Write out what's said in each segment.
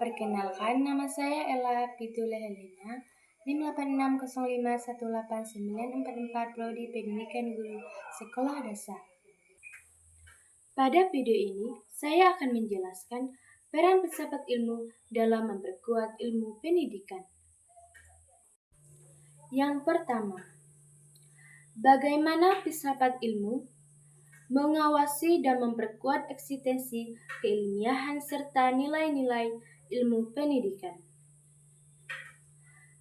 Perkenalkan, nama saya Ella Pitule Helena, NIM 8605189444 Prodi Pendidikan Guru Sekolah Dasar. Pada video ini, saya akan menjelaskan peran filsafat ilmu dalam memperkuat ilmu pendidikan. Yang pertama, bagaimana filsafat ilmu mengawasi dan memperkuat eksistensi keilmiahan serta nilai-nilai ilmu pendidikan.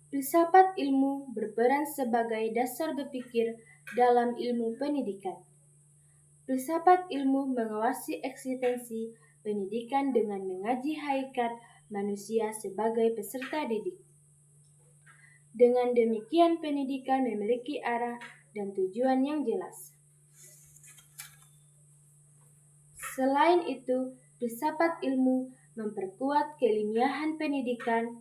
Filsafat ilmu berperan sebagai dasar berpikir dalam ilmu pendidikan. Filsafat ilmu mengawasi eksistensi pendidikan dengan mengaji hakikat manusia sebagai peserta didik. Dengan demikian, pendidikan memiliki arah dan tujuan yang jelas. Selain itu, filsafat ilmu memperkuat keilmiahan pendidikan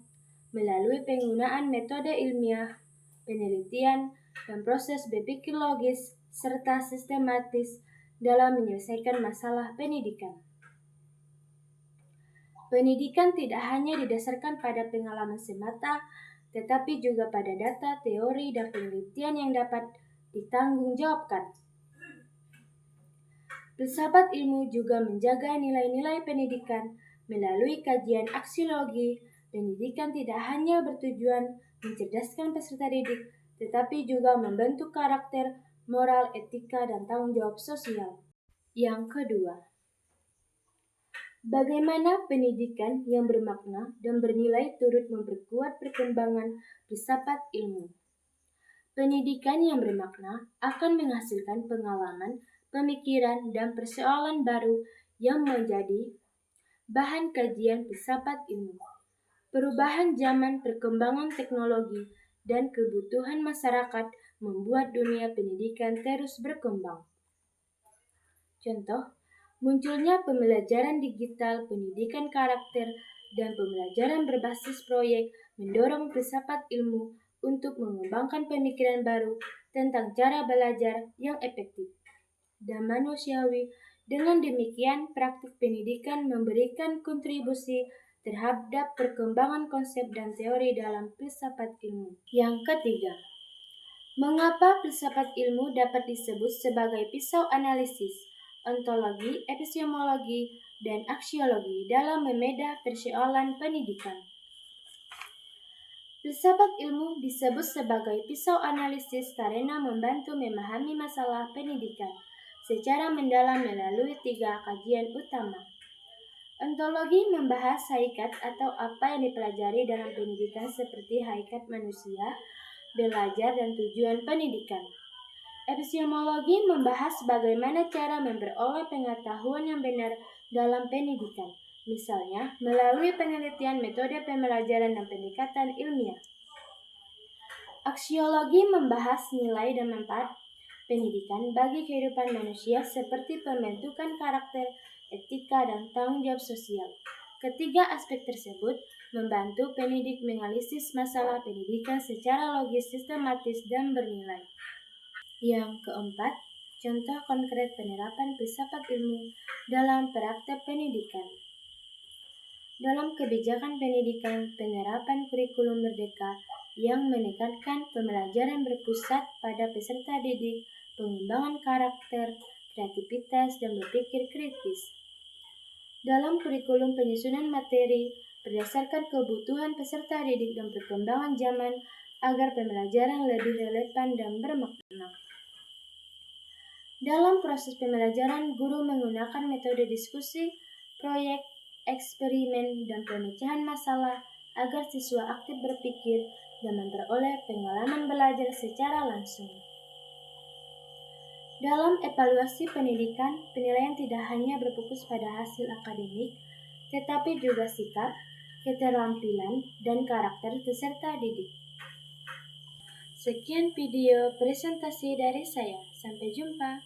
melalui penggunaan metode ilmiah, penelitian, dan proses berpikir logis serta sistematis dalam menyelesaikan masalah pendidikan. Pendidikan tidak hanya didasarkan pada pengalaman semata, tetapi juga pada data, teori, dan penelitian yang dapat ditanggungjawabkan. Filsafat ilmu juga menjaga nilai-nilai pendidikan melalui kajian aksiologi. Pendidikan tidak hanya bertujuan mencerdaskan peserta didik, tetapi juga membentuk karakter, moral, etika, dan tanggung jawab sosial. Yang kedua, bagaimana pendidikan yang bermakna dan bernilai turut memperkuat perkembangan filsafat ilmu. Pendidikan yang bermakna akan menghasilkan pengalaman, pemikiran, dan persoalan baru yang menjadi bahan kajian filsafat ilmu. Perubahan zaman, perkembangan teknologi, dan kebutuhan masyarakat membuat dunia pendidikan terus berkembang. Contoh, munculnya pembelajaran digital, pendidikan karakter, dan pembelajaran berbasis proyek mendorong filsafat ilmu untuk mengembangkan pemikiran baru tentang cara belajar yang efektif dan manusiawi. Dengan demikian, praktik pendidikan memberikan kontribusi terhadap perkembangan konsep dan teori dalam filsafat ilmu. Yang ketiga, mengapa filsafat ilmu dapat disebut sebagai pisau analisis, ontologi, epistemologi, dan aksiologi dalam membedah persoalan pendidikan? Filsafat ilmu disebut sebagai pisau analisis karena membantu memahami masalah pendidikan secara mendalam melalui 3 kajian utama. Ontologi membahas hakikat atau apa yang dipelajari dalam pendidikan seperti hakikat manusia, belajar, dan tujuan pendidikan. Epistemologi membahas bagaimana cara memperoleh pengetahuan yang benar dalam pendidikan, misalnya melalui penelitian, metode pembelajaran, dan pendekatan ilmiah. Aksiologi membahas nilai dan manfaat pendidikan bagi kehidupan manusia seperti pembentukan karakter, etika, dan tanggung jawab sosial. Ketiga aspek tersebut membantu pendidik menganalisis masalah pendidikan secara logis, sistematis, dan bernilai. Yang keempat, contoh konkret penerapan filsafat ilmu dalam praktek pendidikan. Dalam kebijakan pendidikan, penerapan kurikulum merdeka yang menekankan pembelajaran berpusat pada peserta didik, pengembangan karakter, kreativitas, dan berpikir kritis. Dalam kurikulum, penyusunan materi berdasarkan kebutuhan peserta didik dan perkembangan zaman agar pembelajaran lebih relevan dan bermakna. Dalam proses pembelajaran, guru menggunakan metode diskusi, proyek, eksperimen, dan pemecahan masalah agar siswa aktif berpikir dan memperoleh pengalaman belajar secara langsung. Dalam evaluasi pendidikan, penilaian tidak hanya berfokus pada hasil akademik, tetapi juga sikap, keterampilan, dan karakter peserta didik. Sekian video presentasi dari saya. Sampai jumpa.